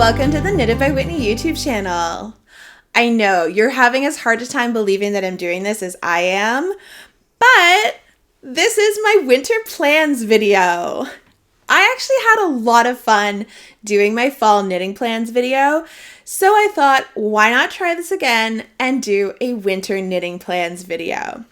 Welcome to the Knitted by Whitney YouTube channel. I know you're having as hard a time believing that I'm doing this as I am, but this is my winter plans video. I actually had a lot of fun doing my fall knitting plans video, so I thought, why not try this again and do a winter knitting plans video?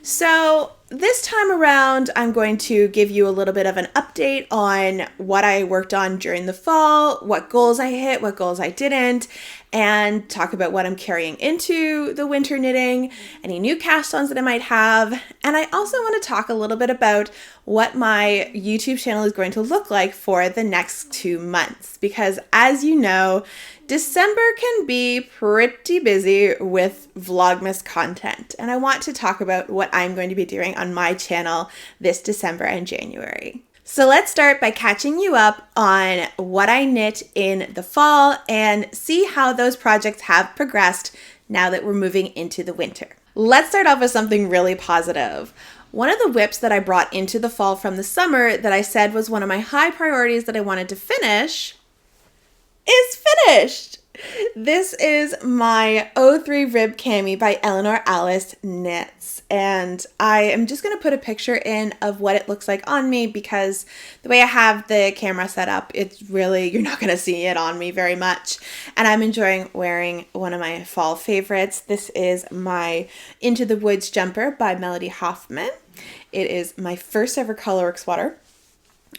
So this time around, I'm going to give you a little bit of an update on what I worked on during the fall, what goals I hit, what goals I didn't, and talk about what I'm carrying into the winter knitting, any new cast-ons that I might have. And I also want to talk a little bit about what my YouTube channel is going to look like for the next 2 months, because as you know, December can be pretty busy with Vlogmas content, and I want to talk about what I'm going to be doing on my channel this December and January. So let's start by catching you up on what I knit in the fall and see how those projects have progressed now that we're moving into the winter. Let's start off with something really positive. One of the whips that I brought into the fall from the summer that I said was one of my high priorities that I wanted to finish is finished. This is my 03 Rib Cami by Eleanor Alice Knits, and I am just going to put a picture in of what it looks like on me because the way I have the camera set up, it's really, you're not going to see it on me very much, and I'm enjoying wearing one of my fall favorites. This is my Into the Woods jumper by Melody Hoffman. It is my first ever colorwork sweater.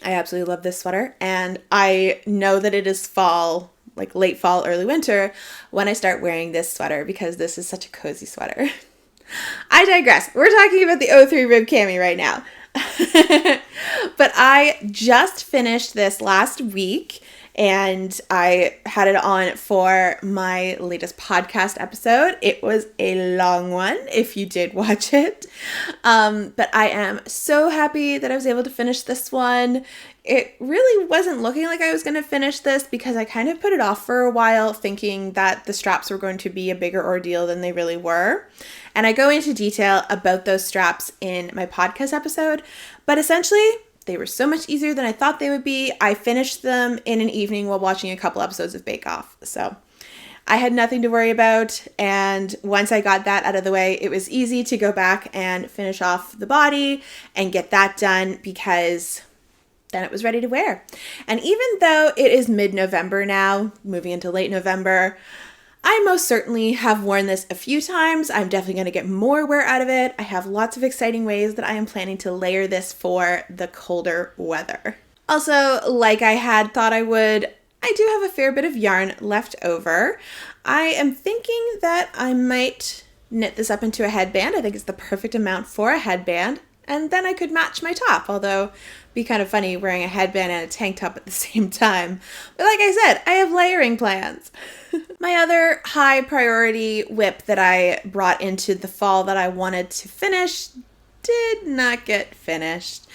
I absolutely love this sweater, and I know that it is fall, like late fall, early winter, when I start wearing this sweater because this is such a cozy sweater. I digress. We're talking about the 03 Rib Cami right now. But I just finished this last week, and I had it on for my latest podcast episode. It was a long one, if you did watch it. But I am so happy that I was able to finish this one. It really wasn't looking like I was going to finish this because I kind of put it off for a while thinking that the straps were going to be a bigger ordeal than they really were. And I go into detail about those straps in my podcast episode, but essentially they were so much easier than I thought they would be. I finished them in an evening while watching a couple episodes of Bake Off. So I had nothing to worry about. And once I got that out of the way, it was easy to go back and finish off the body and get that done because then it was ready to wear. And even though it is mid-November now, moving into late November, I most certainly have worn this a few times. I'm definitely going to get more wear out of it. I have lots of exciting ways that I am planning to layer this for the colder weather. Also, like I had thought I would, I do have a fair bit of yarn left over. I am thinking that I might knit this up into a headband. I think it's the perfect amount for a headband. And then I could match my top, although it'd be kind of funny wearing a headband and a tank top at the same time. But like I said, I have layering plans. My other high priority whip that I brought into the fall that I wanted to finish did not get finished.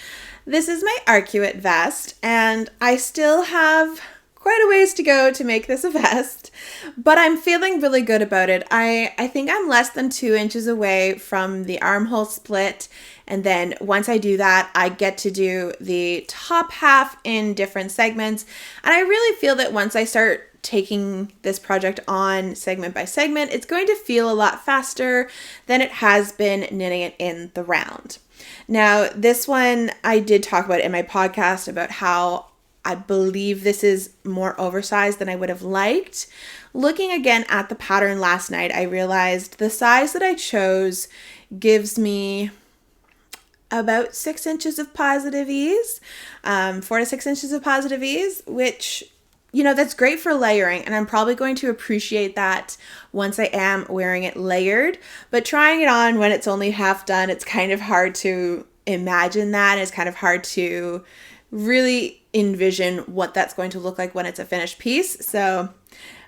This is my Arcuate vest, and I still have quite a ways to go to make this a vest, but I'm feeling really good about it. I think I'm less than 2 inches away from the armhole split, and then once I do that, I get to do the top half in different segments, and I really feel that once I start taking this project on segment by segment, it's going to feel a lot faster than it has been knitting it in the round. Now, this one I did talk about in my podcast about how I believe this is more oversized than I would have liked. Looking again at the pattern last night, I realized the size that I chose gives me about 6 inches of positive ease, 4 to 6 inches of positive ease, which, you know, that's great for layering, and I'm probably going to appreciate that once I am wearing it layered. But trying it on when it's only half done, it's kind of hard to imagine that. It's kind of hard to really envision what that's going to look like when it's a finished piece. So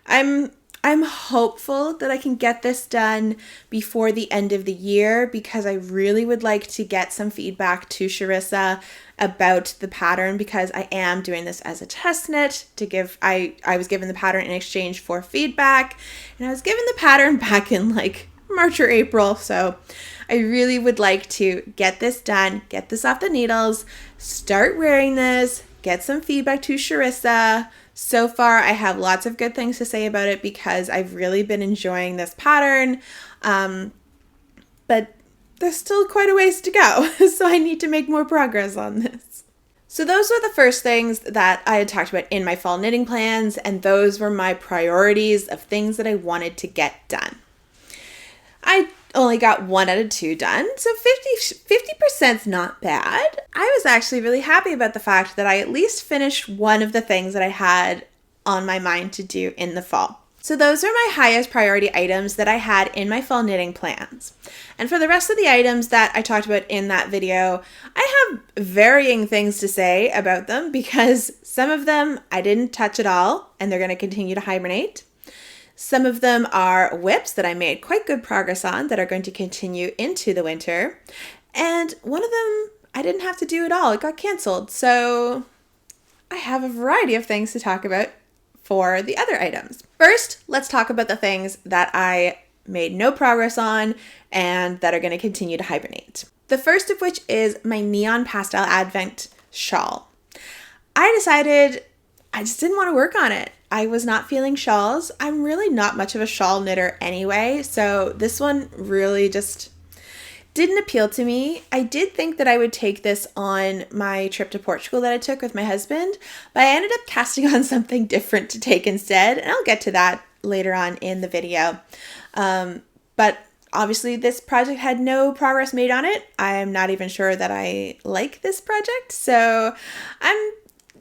I'm hopeful that I can get this done before the end of the year because I really would like to get some feedback to Charissa about the pattern because I am doing this as a test knit to give, I was given the pattern in exchange for feedback, and I was given the pattern back in like March or April. So I really would like to get this done, get this off the needles, start wearing this, get some feedback to Charissa So far, I have lots of good things to say about it because I've really been enjoying this pattern, but there's still quite a ways to go, so I need to make more progress on this. So those were the first things that I had talked about in my fall knitting plans, and those were my priorities of things that I wanted to get done. I only got 1 out of 2 done, so 50% is not bad. I was actually really happy about the fact that I at least finished one of the things that I had on my mind to do in the fall. So those are my highest priority items that I had in my fall knitting plans. And for the rest of the items that I talked about in that video, I have varying things to say about them because some of them I didn't touch at all and they're going to continue to hibernate. Some of them are whips that I made quite good progress on that are going to continue into the winter. And one of them I didn't have to do at all. It got canceled. So I have a variety of things to talk about for the other items. First, let's talk about the things that I made no progress on and that are going to continue to hibernate. The first of which is my Neon Pastel Advent shawl. I decided I just didn't want to work on it. I was not feeling shawls. I'm really not much of a shawl knitter anyway, so this one really just didn't appeal to me. I did think that I would take this on my trip to Portugal that I took with my husband, but I ended up casting on something different to take instead, and I'll get to that later on in the video. But obviously this project had no progress made on it. I'm not even sure that I like this project, so I'm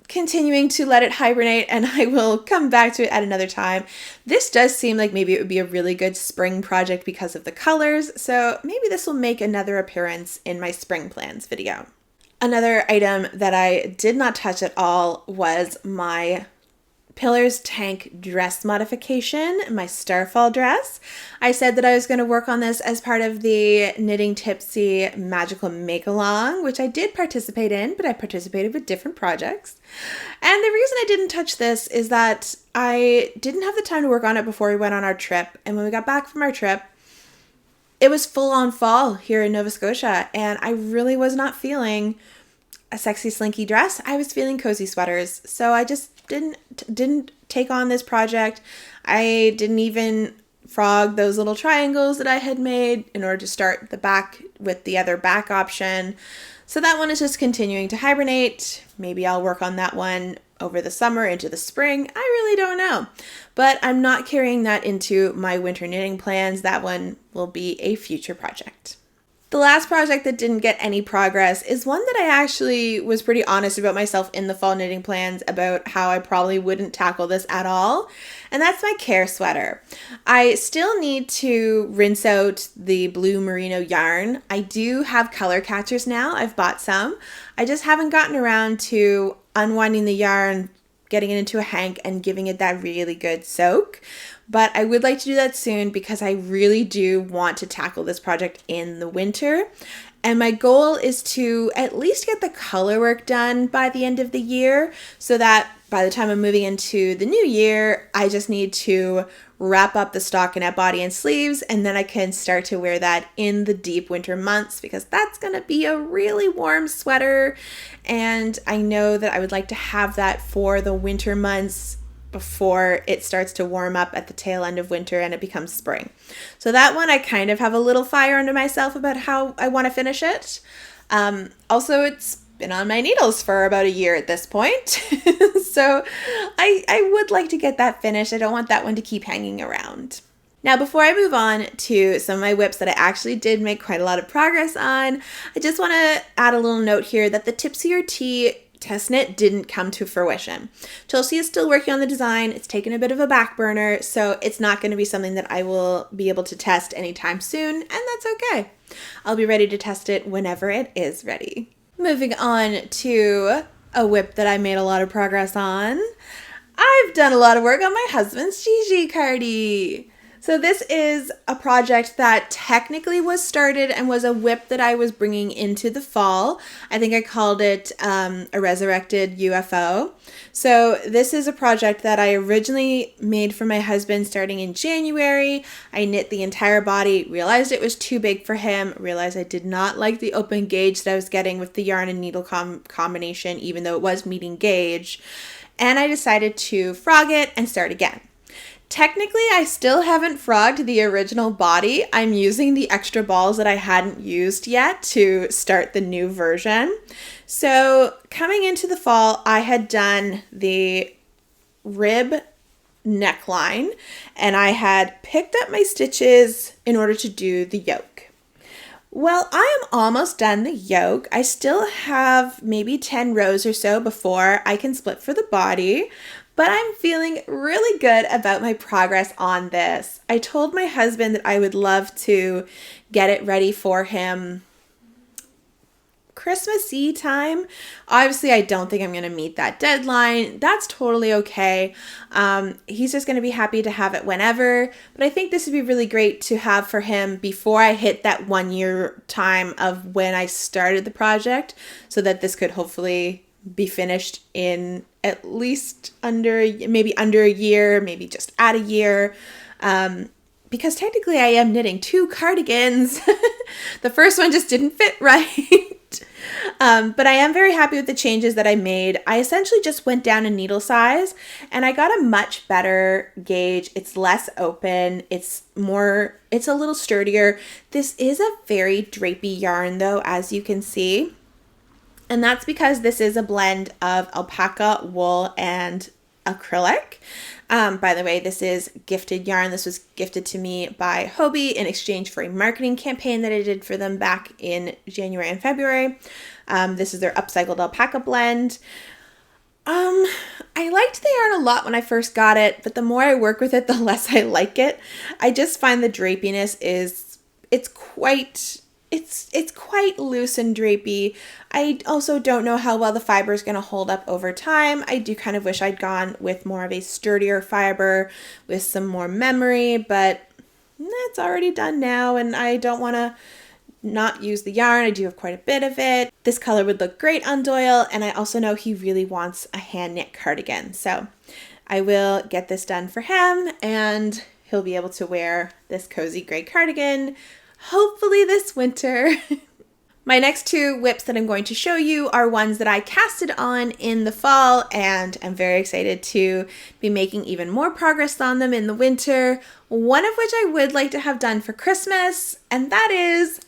continuing to let it hibernate, and I will come back to it at another time. This does seem like maybe it would be a really good spring project because of the colors, so maybe this will make another appearance in my spring plans video. Another item that I did not touch at all was my Pillars Tank dress modification, my Starfall dress. I said that I was going to work on this as part of the Knitting Tipsy Magical Make-Along, which I did participate in, but I participated with different projects. And the reason I didn't touch this is that I didn't have the time to work on it before we went on our trip. And when we got back from our trip, it was full on fall here in Nova Scotia, and I really was not feeling a sexy slinky dress. I was feeling cozy sweaters, so I just didn't take on this project. I didn't even frog those little triangles that I had made in order to start the back with the other back option. So that one is just continuing to hibernate. Maybe I'll work on that one over the summer into the spring. I really don't know. But I'm not carrying that into my winter knitting plans. That one will be a future project. The last project that didn't get any progress is one that I actually was pretty honest about myself in the fall knitting plans about how I probably wouldn't tackle this at all, and that's my Care sweater. I still need to rinse out the blue merino yarn. I do have color catchers now. I've bought some. I just haven't gotten around to unwinding the yarn, getting it into a hank, and giving it that really good soak. But I would like to do that soon because I really do want to tackle this project in the winter. And my goal is to at least get the color work done by the end of the year so that by the time I'm moving into the new year, I just need to wrap up the stockinette body and sleeves, and then I can start to wear that in the deep winter months because that's going to be a really warm sweater. And I know that I would like to have that for the winter months before it starts to warm up at the tail end of winter and it becomes spring. So that one I kind of have a little fire under myself about how I want to finish it. Also, it's been on my needles for about a year at this point. So I would like to get that finished. I don't want that one to keep hanging around. Now, before I move on to some of my whips that I actually did make quite a lot of progress on, I just want to add a little note here that the Tipsy or Tea test knit didn't come to fruition. Chelsea is still working on the design. It's taken a bit of a back burner, so it's not going to be something that I will be able to test anytime soon, and that's okay. I'll be ready to test it whenever it is ready. Moving on to a whip that I made a lot of progress on. I've done a lot of work on my husband's Gigi cardi. So this is a project that technically was started and was a whip that I was bringing into the fall. I think I called it a resurrected UFO. So this is a project that I originally made for my husband starting in January. I knit the entire body, realized it was too big for him, realized I did not like the open gauge that I was getting with the yarn and needle combination, even though it was meeting gauge. and I decided to frog it and start again. Technically, I still haven't frogged the original body. I'm using the extra balls that I hadn't used yet to start the new version. So coming into the fall, I had done the rib neckline and I had picked up my stitches in order to do the yoke. Well, I am almost done the yoke. I still have maybe 10 rows or so before I can split for the body, but I'm feeling really good about my progress on this. I told my husband that I would love to get it ready for him Christmas-y time. Obviously, I don't think I'm going to meet that deadline. That's totally okay. He's just going to be happy to have it whenever, but I think this would be really great to have for him before I hit that 1 year time of when I started the project, so that this could hopefully be finished in at least under a year, maybe just at a year. Because technically I am knitting 2 cardigans. The first one just didn't fit right. But I am very happy with the changes that I made. I essentially just went down in needle size and I got a much better gauge. It's less open. It's a little sturdier. This is a very drapey yarn though, as you can see. And that's because this is a blend of alpaca, wool, and acrylic. By the way, this is gifted yarn. This was gifted to me by Hobie in exchange for a marketing campaign that I did for them back in January and February. This is their upcycled alpaca blend. I liked the yarn a lot when I first got it, but the more I work with it, the less I like it. I just find the drapiness it's quite loose and drapey. I also don't know how well the fiber is going to hold up over time. I do kind of wish I'd gone with more of a sturdier fiber with some more memory, but it's already done now and I don't want to not use the yarn. I do have quite a bit of it. This color would look great on Doyle, and I also know he really wants a hand knit cardigan. So I will get this done for him and he'll be able to wear this cozy gray cardigan hopefully this winter. My next 2 whips that I'm going to show you are ones that I casted on in the fall, and I'm very excited to be making even more progress on them in the winter, one of which I would like to have done for Christmas, and that is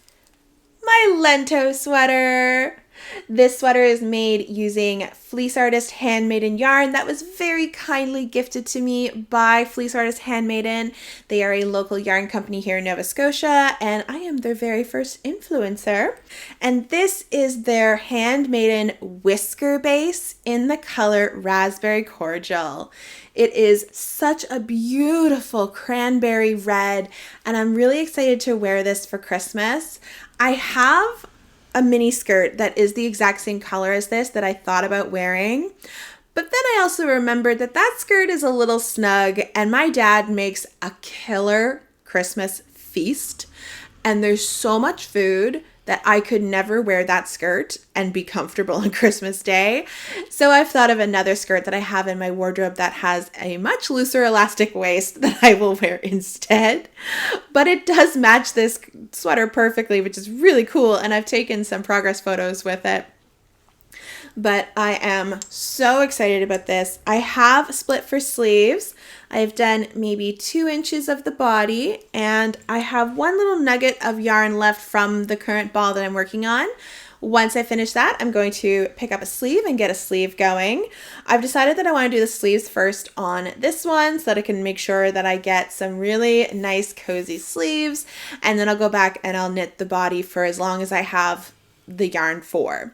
my Lento sweater. This sweater is made using Fleece Artist Handmaiden yarn that was very kindly gifted to me by Fleece Artist Handmaiden. They are a local yarn company here in Nova Scotia, and I am their very first influencer. And this is their Handmaiden whisker base in the color Raspberry Cordial. It is such a beautiful cranberry red, and I'm really excited to wear this for Christmas. I have a mini skirt that is the exact same color as this that I thought about wearing. But then I also remembered that that skirt is a little snug and my dad makes a killer Christmas feast. And there's so much food that I could never wear that skirt and be comfortable on Christmas Day. So I've thought of another skirt that I have in my wardrobe that has a much looser elastic waist that I will wear instead. But it does match this sweater perfectly, which is really cool. And I've taken some progress photos with it. But I am so excited about this. I have split for sleeves. I've done maybe 2 inches of the body, and I have one little nugget of yarn left from the current ball that I'm working on. Once I finish that, I'm going to pick up a sleeve and get a sleeve going. I've decided that I want to do the sleeves first on this one so that I can make sure that I get some really nice cozy sleeves, and then I'll go back and I'll knit the body for as long as I have the yarn for.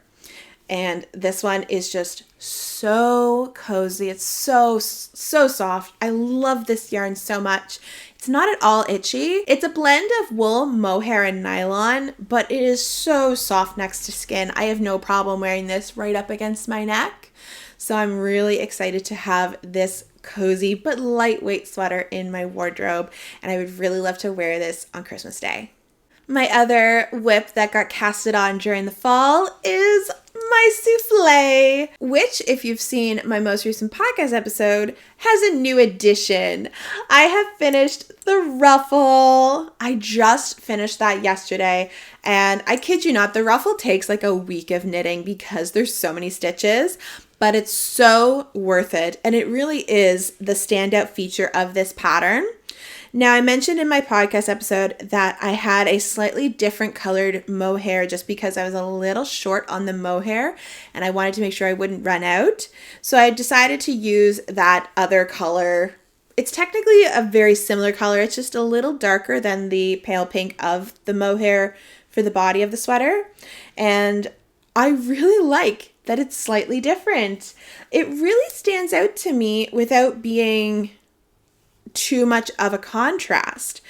And this one is just so cozy. It's so soft. I love this yarn so much. It's not at all itchy. It's a blend of wool, mohair, and nylon, but it is so soft next to skin. I have no problem wearing this right up against my neck. So I'm really excited to have this cozy but lightweight sweater in my wardrobe, and I would really love to wear this on Christmas Day. My other whip that got casted on during the fall is my souffle, which, if you've seen my most recent podcast episode, has a new addition. I have finished the ruffle. I just finished that yesterday, and I kid you not, the ruffle takes like a week of knitting because there's so many stitches. but it's so worth it. And it really is the standout feature of this pattern. Now, I mentioned in my podcast episode that I had a slightly different colored mohair just because I was a little short on the mohair and I wanted to make sure I wouldn't run out. So I decided to use that other color. It's technically a very similar color. It's just a little darker than the pale pink of the mohair for the body of the sweater. And I really like that it's slightly different. It really stands out to me without being too much of a contrast.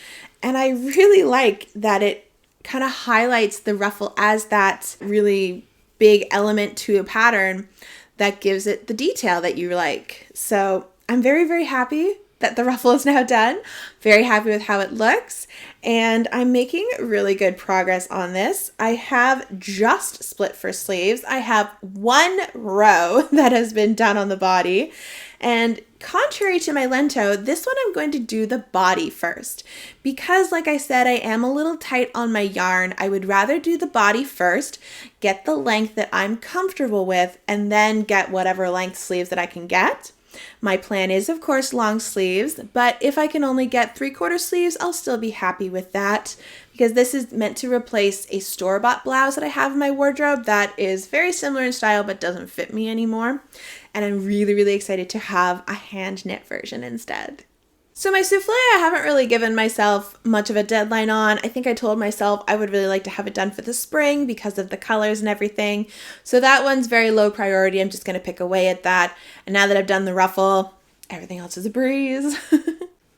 And I really like that it kind of highlights the ruffle as that really big element to a pattern that gives it the detail that you like. So I'm very, very happy that the ruffle is now done. Very happy with how it looks. And I'm making really good progress on this. I have just split for sleeves. I have one row that has been done on the body. And contrary to my lento, this one I'm going to do the body first. Because like I said, I am a little tight on my yarn. I would rather do the body first, get the length that I'm comfortable with, and then get whatever length sleeves that I can get. My plan is, of course, long sleeves, but if I can only get 3/4 sleeves, I'll still be happy with that because this is meant to replace a store-bought blouse that I have in my wardrobe that is very similar in style but doesn't fit me anymore. And I'm really, really excited to have a hand knit version instead. So my souffle, I haven't really given myself much of a deadline on. I think I told myself I would really like to have it done for the spring because of the colors and everything. So that one's very low priority. I'm just going to pick away at that. And now that I've done the ruffle, everything else is a breeze.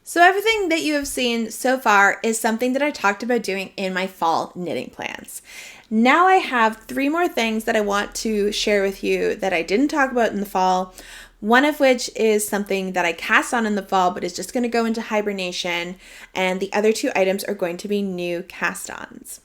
So everything that you have seen so far is something that I talked about doing in my fall knitting plans. Now I have 3 more things that I want to share with you that I didn't talk about in the fall. One of which is something that I cast on in the fall, but is just going to go into hibernation. And the other 2 items are going to be new cast-ons.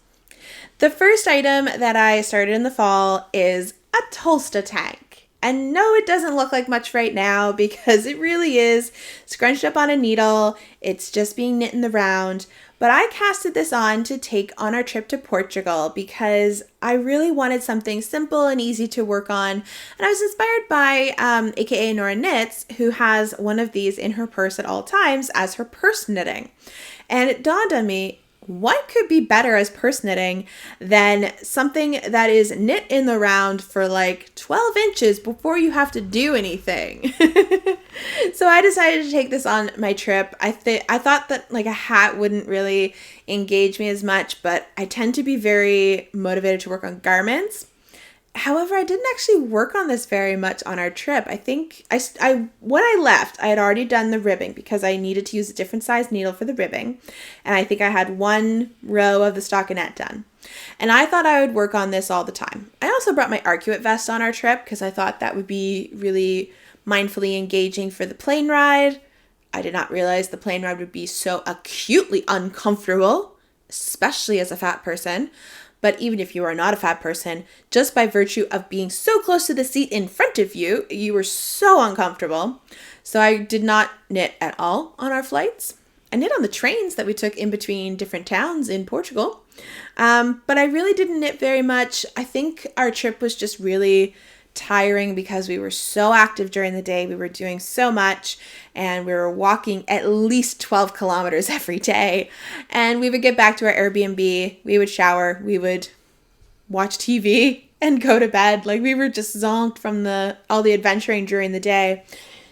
The first item that I started in the fall is a Tolsta tank. And no, it doesn't look like much right now because it really is scrunched up on a needle. It's just being knit in the round. But I casted this on to take on our trip to Portugal because I really wanted something simple and easy to work on. And I was inspired by aka Nora Knits, who has one of these in her purse at all times as her purse knitting. And it dawned on me, what could be better as purse knitting than something that is knit in the round for like 12 inches before you have to do anything? So I decided to take this on my trip. I thought that like a hat wouldn't really engage me as much, but I tend to be very motivated to work on garments. However, I didn't actually work on this very much on our trip. I think when I left, I had already done the ribbing because I needed to use a different size needle for the ribbing. And I think I had 1 row of the stockinette done. And I thought I would work on this all the time. I also brought my arcuate vest on our trip because I thought that would be really mindfully engaging for the plane ride. I did not realize the plane ride would be so acutely uncomfortable, especially as a fat person. But even if you are not a fat person, just by virtue of being so close to the seat in front of you, you were so uncomfortable. So I did not knit at all on our flights. I knit on the trains that we took in between different towns in Portugal. But I really didn't knit very much. I think our trip was just really tiring because we were so active during the day. We were doing so much and we were walking at least 12 kilometers every day. And we would get back to our Airbnb, we would shower, we would watch TV and go to bed. Like we were just zonked from all the adventuring during the day.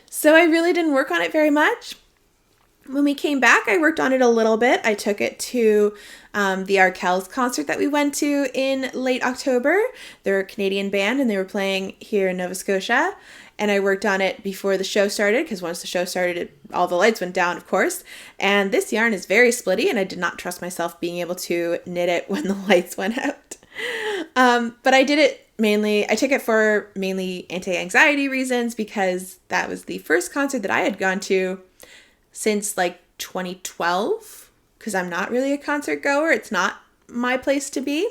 So I really didn't work on it very much. When we came back, I worked on it a little bit. I took it to the Arkells concert that we went to in late October. They're a Canadian band and they were playing here in Nova Scotia. And I worked on it before the show started because once the show started, all the lights went down, of course. And this yarn is very splitty and I did not trust myself being able to knit it when the lights went out. But I did it I took it for mainly anti-anxiety reasons because that was the first concert that I had gone to since like 2012, because I'm not really a concert goer. It's not my place to be.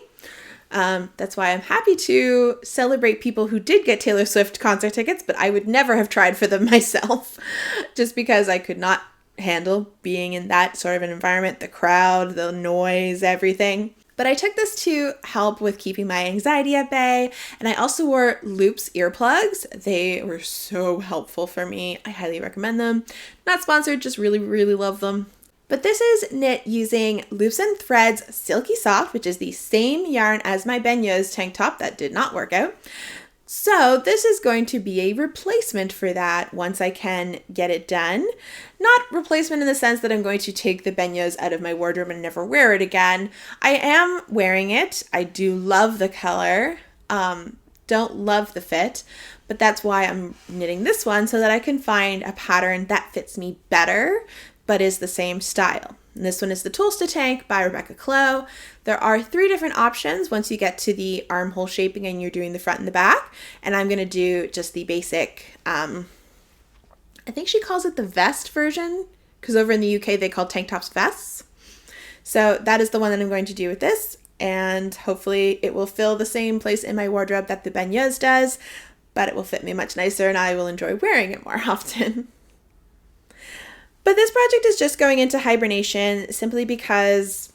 That's why I'm happy to celebrate people who did get Taylor Swift concert tickets, but I would never have tried for them myself just because I could not handle being in that sort of an environment, the crowd, the noise, everything. But I took this to help with keeping my anxiety at bay, and I also wore Loops earplugs. They were so helpful for me. I highly recommend them. Not sponsored, just really, really love them. But this is knit using Loops and Threads Silky Soft, which is the same yarn as my Ben Hues tank top that did not work out. So this is going to be a replacement for that once I can get it done. Not replacement in the sense that I'm going to take the Ben Hues out of my wardrobe and never wear it again. I am wearing it. I do love the color. Don't love the fit, but that's why I'm knitting this one so that I can find a pattern that fits me better, but is the same style. And this one is the Tulsta Tank by Rebecca Clow. There are 3 different options once you get to the armhole shaping and you're doing the front and the back. And I'm going to do just the basic, I think she calls it the vest version, because over in the UK they call tank tops vests. So that is the one that I'm going to do with this. And hopefully it will fill the same place in my wardrobe that the Ben Hues does, but it will fit me much nicer and I will enjoy wearing it more often. But this project is just going into hibernation simply because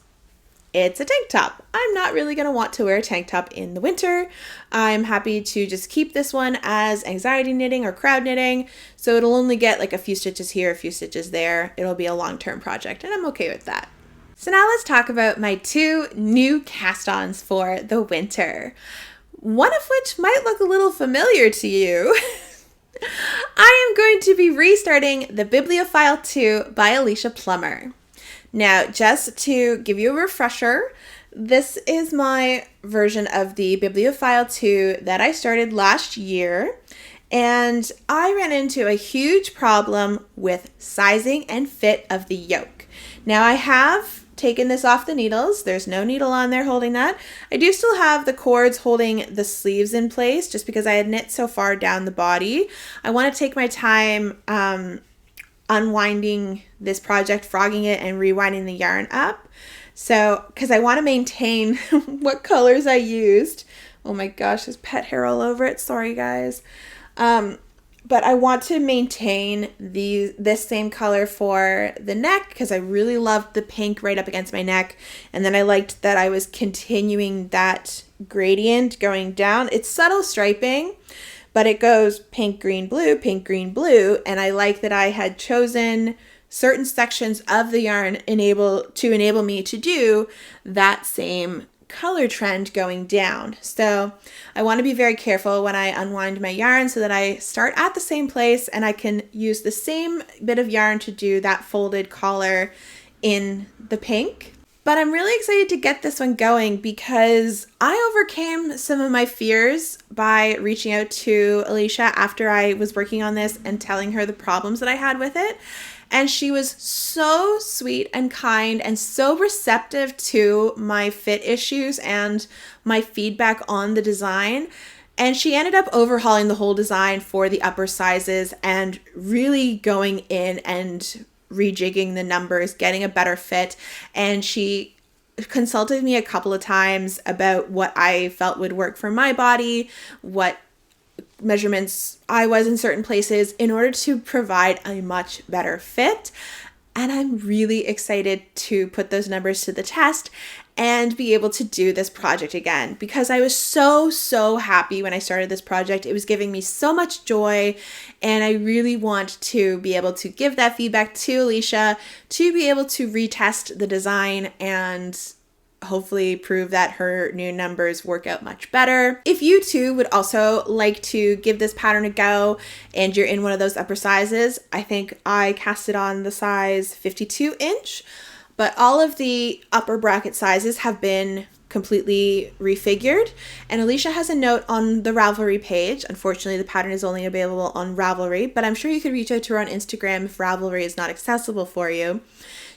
it's a tank top. I'm not really going to want to wear a tank top in the winter. I'm happy to just keep this one as anxiety knitting or crowd knitting. So it'll only get like a few stitches here, a few stitches there. It'll be a long-term project and I'm okay with that. So now let's talk about my 2 new cast-ons for the winter. One of which might look a little familiar to you. I am going to be restarting the Bibliophile 2 by Alicia Plummer. Now, just to give you a refresher, this is my version of the Bibliophile 2 that I started last year, and I ran into a huge problem with sizing and fit of the yoke. Now, I have taken this off the needles. There's no needle on there holding that. I do still have the cords holding the sleeves in place just because I had knit so far down the body. I want to take my time unwinding this project, frogging it, and rewinding the yarn up. So, because I want to maintain what colors I used. Oh my gosh, there's pet hair all over it. Sorry, guys. But I want to maintain this same color for the neck because I really loved the pink right up against my neck. And then I liked that I was continuing that gradient going down. It's subtle striping, but it goes pink, green, blue, and I like that I had chosen certain sections of the yarn to enable me to do that same color trend going down. So I want to be very careful when I unwind my yarn so that I start at the same place and I can use the same bit of yarn to do that folded collar in the pink. But I'm really excited to get this one going because I overcame some of my fears by reaching out to Alicia after I was working on this and telling her the problems that I had with it. And she was so sweet and kind and so receptive to my fit issues and my feedback on the design. And she ended up overhauling the whole design for the upper sizes and really going in and rejigging the numbers, getting a better fit. And she consulted me a couple of times about what I felt would work for my body, what measurements I was in certain places in order to provide a much better fit. And I'm really excited to put those numbers to the test and be able to do this project again because I was so happy when I started this project. It was giving me so much joy and I really want to be able to give that feedback to Alicia to be able to retest the design and hopefully prove that her new numbers work out much better. If you too would also like to give this pattern a go and you're in one of those upper sizes, I think I casted on the size 52 inch, but all of the upper bracket sizes have been completely refigured. And Alicia has a note on the Ravelry page. Unfortunately, the pattern is only available on Ravelry, but I'm sure you could reach out to her on Instagram if Ravelry is not accessible for you.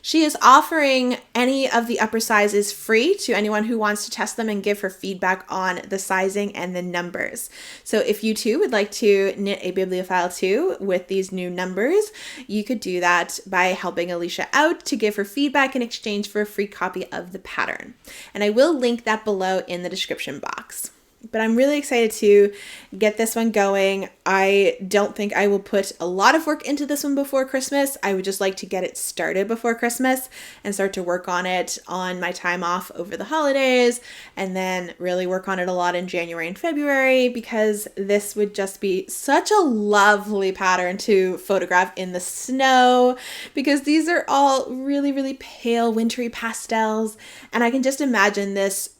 She is offering any of the upper sizes free to anyone who wants to test them and give her feedback on the sizing and the numbers. So if you too would like to knit a Bibliophile 2 with these new numbers, you could do that by helping Alicia out to give her feedback in exchange for a free copy of the pattern. And I will link that below in the description box. But I'm really excited to get this one going. I don't think I will put a lot of work into this one before Christmas. I would just like to get it started before Christmas and start to work on it on my time off over the holidays, and then really work on it a lot in January and February, because this would just be such a lovely pattern to photograph in the snow, because these are all really, really pale wintry pastels, and I can just imagine this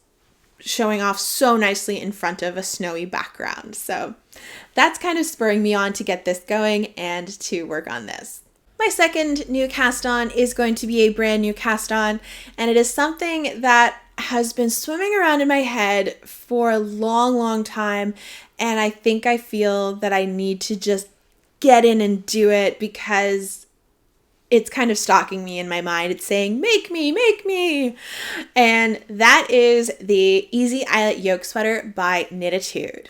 showing off so nicely in front of a snowy background. So that's kind of spurring me on to get this going and to work on this. My second new cast on is going to be a brand new cast on, and it is something that has been swimming around in my head for a long, long time, and I think I feel that I need to just get in and do it, because it's kind of stalking me in my mind. It's saying, make me, make me. And that is the Easy Eyelet Yoke Sweater by Knititude.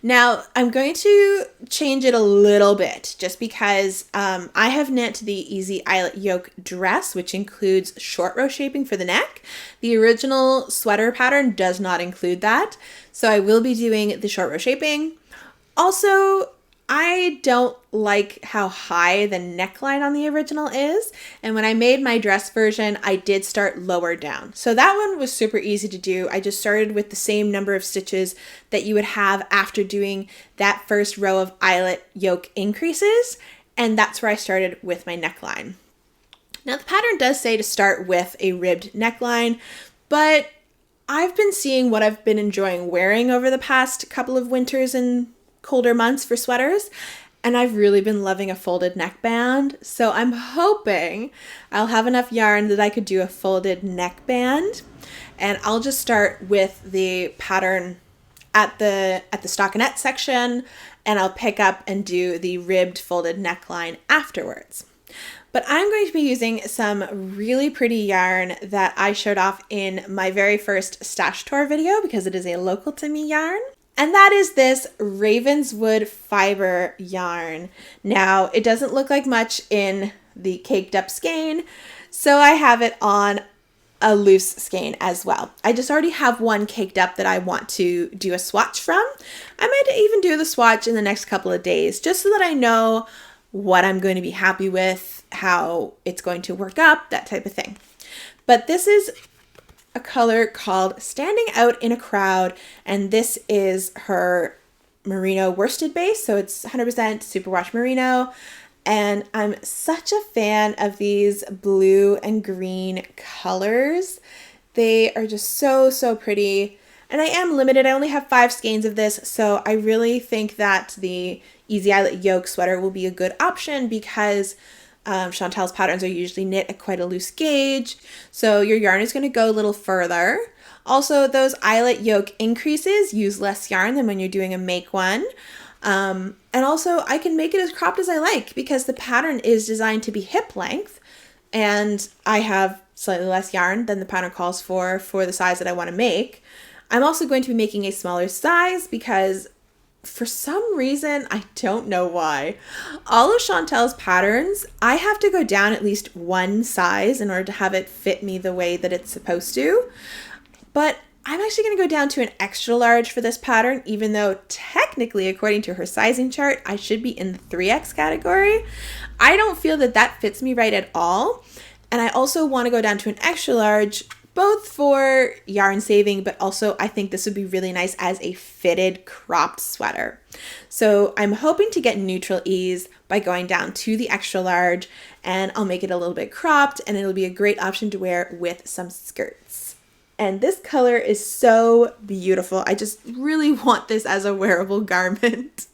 Now, I'm going to change it a little bit just because I have knit the Easy Eyelet Yoke dress, which includes short row shaping for the neck. The original sweater pattern does not include that, so I will be doing the short row shaping. Also, I don't like how high the neckline on the original is, and when I made my dress version, I did start lower down. So that one was super easy to do. I just started with the same number of stitches that you would have after doing that first row of eyelet yoke increases, and that's where I started with my neckline. Now the pattern does say to start with a ribbed neckline, but I've been seeing what I've been enjoying wearing over the past couple of winters and colder months for sweaters, and I've really been loving a folded neckband. So I'm hoping I'll have enough yarn that I could do a folded neckband, and I'll just start with the pattern at the stockinette section, and I'll pick up and do the ribbed folded neckline afterwards. But I'm going to be using some really pretty yarn that I showed off in my very first stash tour video, because it is a local to me yarn. And that is this Ravenswood fiber yarn. Now, it doesn't look like much in the caked up skein, so I have it on a loose skein as well. I just already have one caked up that I want to do a swatch from. I might even do the swatch in the next couple of days, just so that I know what I'm going to be happy with, how it's going to work up, that type of thing. But this is a color called Standing Out in a Crowd, and this is her merino worsted base, so it's 100% superwash merino, and I'm such a fan of these blue and green colors. They are just so, so pretty, and I am limited. I only have 5 skeins of this, so I really think that the Easy Eyelet Yoke sweater will be a good option, because Chantel's patterns are usually knit at quite a loose gauge, so your yarn is going to go a little further. Also, those eyelet yoke increases use less yarn than when you're doing a make one. And also, I can make it as cropped as I like, because the pattern is designed to be hip length, and I have slightly less yarn than the pattern calls for the size that I want to make. I'm also going to be making a smaller size, because for some reason, I don't know why, all of Chantel's patterns, I have to go down at least one size in order to have it fit me the way that it's supposed to. But I'm actually going to go down to an extra large for this pattern, even though technically, according to her sizing chart, I should be in the 3X category. I don't feel that that fits me right at all. And I also want to go down to an extra large, both for yarn saving, but also I think this would be really nice as a fitted cropped sweater. So I'm hoping to get neutral ease by going down to the extra large, and I'll make it a little bit cropped, and it'll be a great option to wear with some skirts. And this color is so beautiful. I just really want this as a wearable garment.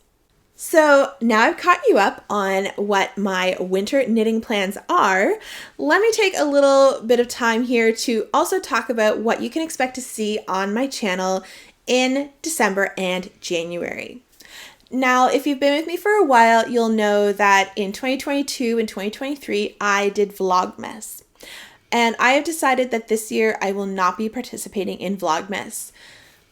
So now I've caught you up on what my winter knitting plans are. Let me take a little bit of time here to also talk about what you can expect to see on my channel in December and January. Now, if you've been with me for a while, you'll know that in 2022 and 2023, I did Vlogmas. And I have decided that this year I will not be participating in Vlogmas.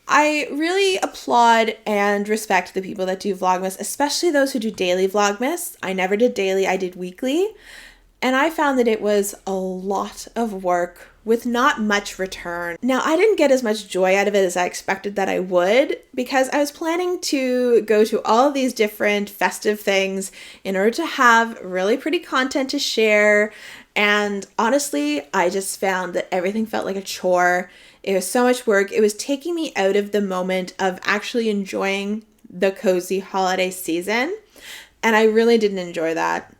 I really applaud and respect the people that do Vlogmas, especially those who do daily Vlogmas. I never did daily, I did weekly. And I found that it was a lot of work with not much return. Now, I didn't get as much joy out of it as I expected that I would, because I was planning to go to all of these different festive things in order to have really pretty content to share. And honestly, I just found that everything felt like a chore. It was so much work. It was taking me out of the moment of actually enjoying the cozy holiday season. And I really didn't enjoy that.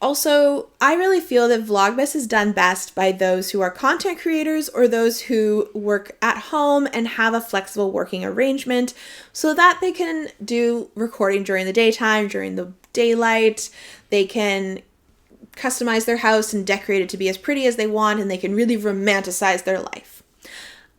Also, I really feel that Vlogmas is done best by those who are content creators or those who work at home and have a flexible working arrangement so that they can do recording during the daytime, during the daylight. They can customize their house and decorate it to be as pretty as they want, and they can really romanticize their life.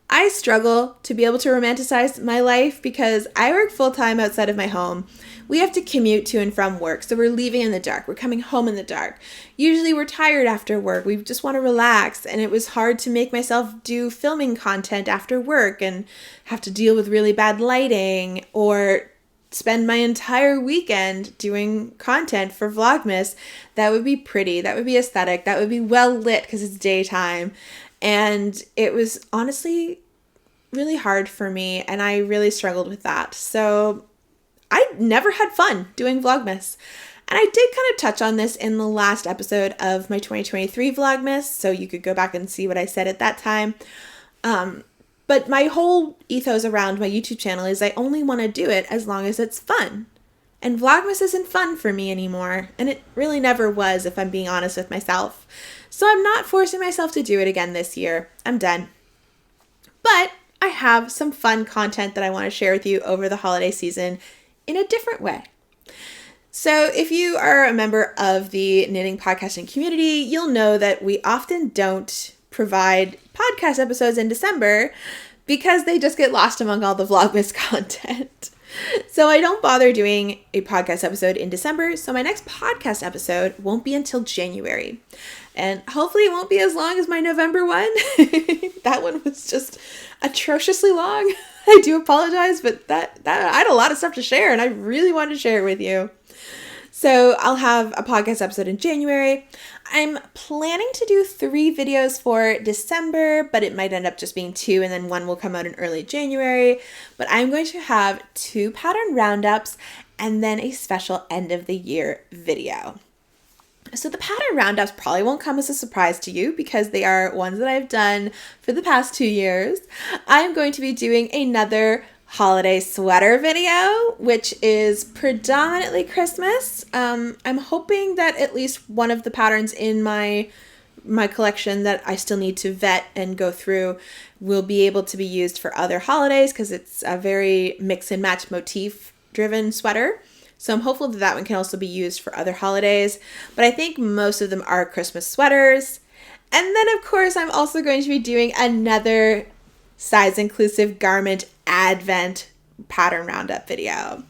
I struggle to be able to romanticize my life because I work full-time outside of my home. We have to commute to and from work, so we're leaving in the dark. We're coming home in the dark. Usually we're tired after work. We just want to relax, and it was hard to make myself do filming content after work and have to deal with really bad lighting or spend my entire weekend doing content for Vlogmas. That would be pretty. That would be aesthetic. That would be well lit because it's daytime. And it was honestly really hard for me, and I really struggled with that. So I never had fun doing Vlogmas. And I did kind of touch on this in the last episode of my 2023 Vlogmas, so you could go back and see what I said at that time. But my whole ethos around my YouTube channel is I only want to do it as long as it's fun. And Vlogmas isn't fun for me anymore, and it really never was, if I'm being honest with myself. So I'm not forcing myself to do it again this year. I'm done. But I have some fun content that I want to share with you over the holiday season in a different way. So if you are a member of the knitting podcasting community, you'll know that we often don't provide podcast episodes in December because they just get lost among all the Vlogmas content. So I don't bother doing a podcast episode in December, so my next podcast episode won't be until January. And hopefully it won't be as long as my November one. That one was just atrociously long. I do apologize, but that I had a lot of stuff to share, and I really wanted to share it with you. So I'll have a podcast episode in January. I'm planning to do 3 videos for December, but it might end up just being 2, and then one will come out in early January. But I'm going to have 2 pattern roundups and then a special end of the year video. So the pattern roundups probably won't come as a surprise to you because they are ones that I've done for the past 2 years. I'm going to be doing another holiday sweater video, which is predominantly Christmas. I'm hoping that at least one of the patterns in my collection that I still need to vet and go through will be able to be used for other holidays because it's a very mix and match motif driven sweater. So I'm hopeful that that one can also be used for other holidays, but I think most of them are Christmas sweaters. And then of course, I'm also going to be doing another size inclusive garment Advent pattern roundup video.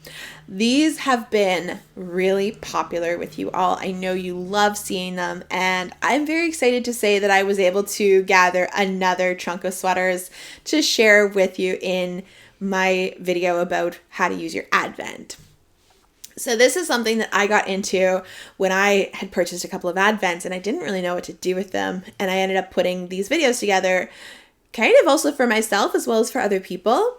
These have been really popular with you all. I know you love seeing them, and I'm very excited to say that I was able to gather another chunk of sweaters to share with you in my video about how to use your Advent. So this is something that I got into when I had purchased a couple of Advents and I didn't really know what to do with them, and I ended up putting these videos together kind of also for myself as well as for other people.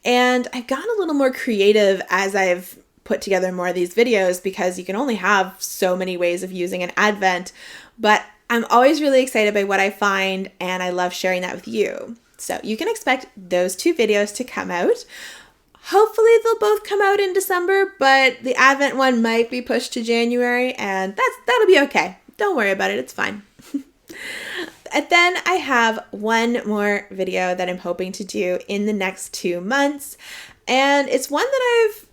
And I've gotten a little more creative as I've put together more of these videos because you can only have so many ways of using an Advent, but I'm always really excited by what I find and I love sharing that with you. So you can expect those 2 videos to come out. Hopefully they'll both come out in December, but the Advent one might be pushed to January, and that'll be okay. Don't worry about it, it's fine. And then I have one more video that I'm hoping to do in the next 2 months. And it's one that I've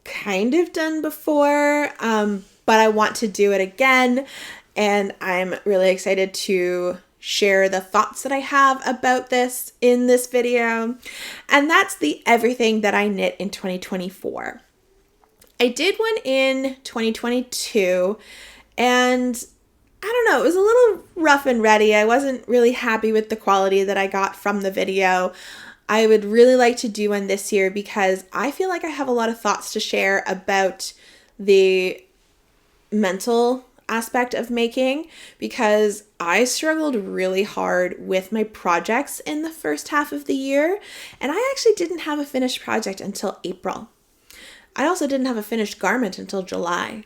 kind of done before, but I want to do it again. And I'm really excited to share the thoughts that I have about this in this video. And that's the everything that I knit in 2024. I did one in 2022, and I don't know, it was a little rough and ready. I wasn't really happy with the quality that I got from the video. I would really like to do one this year because I feel like I have a lot of thoughts to share about the mental aspect of making because I struggled really hard with my projects in the first half of the year, and I actually didn't have a finished project until April. I also didn't have a finished garment until July.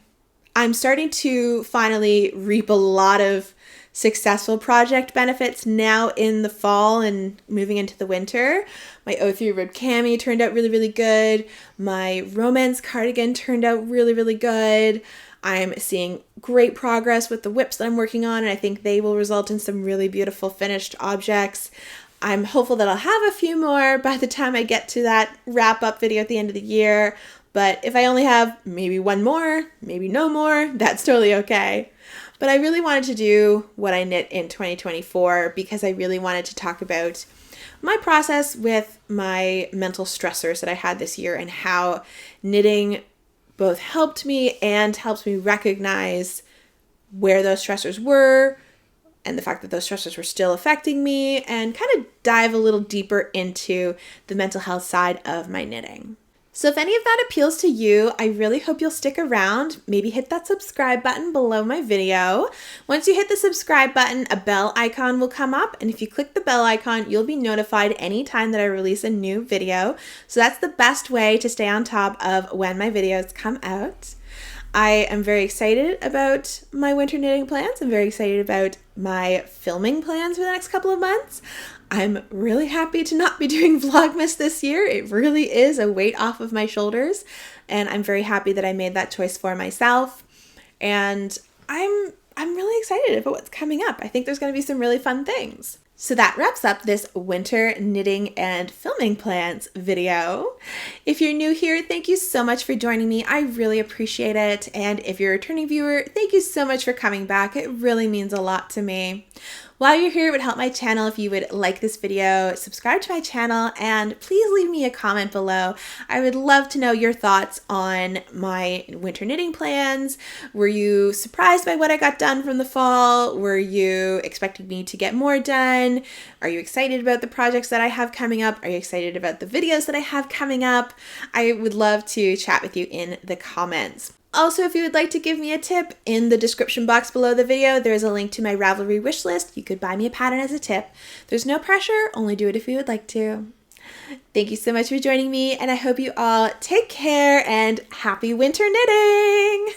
I'm starting to finally reap a lot of successful project benefits now in the fall and moving into the winter. My O3 rib cami turned out really, really good. My romance cardigan turned out really, really good. I'm seeing great progress with the whips that I'm working on, and I think they will result in some really beautiful finished objects. I'm hopeful that I'll have a few more by the time I get to that wrap-up video at the end of the year, but if I only have maybe one more, maybe no more, that's totally okay. But I really wanted to do what I knit in 2024 because I really wanted to talk about my process with my mental stressors that I had this year and how knitting both helped me and helps me recognize where those stressors were and the fact that those stressors were still affecting me, and kind of dive a little deeper into the mental health side of my knitting. So if any of that appeals to you, I really hope you'll stick around. Maybe hit that subscribe button below my video. Once you hit the subscribe button, a bell icon will come up, and if you click the bell icon, you'll be notified anytime that I release a new video. So that's the best way to stay on top of when my videos come out. I am very excited about my winter knitting plans. I'm very excited about my filming plans for the next couple of months. I'm really happy to not be doing Vlogmas this year. It really is a weight off of my shoulders, and I'm very happy that I made that choice for myself. And I'm really excited about what's coming up. I think there's going to be some really fun things. So that wraps up this winter knitting and filming plans video. If you're new here, thank you so much for joining me. I really appreciate it. And if you're a returning viewer, thank you so much for coming back. It really means a lot to me. While you're here, it would help my channel if you would like this video, subscribe to my channel, and please leave me a comment below. I would love to know your thoughts on my winter knitting plans. Were you surprised by what I got done from the fall? Were you expecting me to get more done? Are you excited about the projects that I have coming up? Are you excited about the videos that I have coming up? I would love to chat with you in the comments. Also, if you would like to give me a tip, in the description box below the video, there's a link to my Ravelry wish list. You could buy me a pattern as a tip. There's no pressure, only do it if you would like to. Thank you so much for joining me, and I hope you all take care and happy winter knitting!